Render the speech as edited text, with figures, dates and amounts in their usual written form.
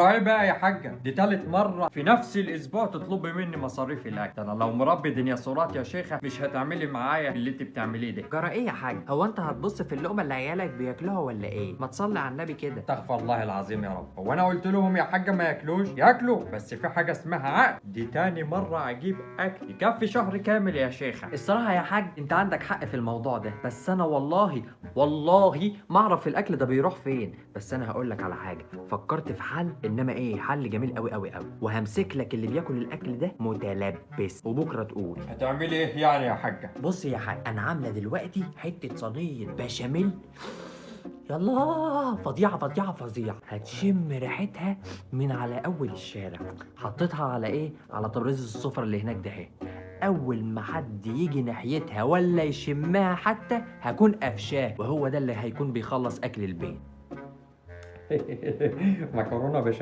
راعي بقى يا حاجة، دي تالت مرة في نفس الأسبوع تطلبي مني مصاريف الأكل. أنا لو مربي ديناصورات يا شيخة مش هتعملي معايا اللي أنت بتعمليه ده. جرى ايه يا حاج؟ هو انت هتبص في اللقمه اللي عيالك بياكلوها ولا ايه؟ ما تصلي على النبي كده. استغفر الله العظيم يا رب، هو أنا قلت لهم يا حاجة ما ياكلوش؟ ياكلوا، بس في حاجة اسمها عقد. دي تاني مرة أجيب أكل يكفي شهر كامل يا شيخة. الصراحه يا حاج انت عندك حق في الموضوع ده، بس انا والله ما اعرف الاكل ده بيروح فين. بس انا هقول لك على حاجه، فكرت في حل، انما ايه حل جميل قوي قوي قوي، وهمسك لك اللي بياكل الاكل ده متلبس وبكره تقول. هتعملي إيه يعني يا حاجة؟ بص يا حاج، انا عامله دلوقتي حته صينيه بشاميل، يلا فظيعه فظيعه فظيعه، هتشم ريحتها من على اول الشارع. حطيتها على ايه؟ على ترابيزه السفره اللي هناك ده اهي. اول ما حد يجي ناحيتها ولا يشمها حتى هكون قفشاه، وهو ده اللي هيكون بيخلص اكل البيت. مكرونة بشاميل.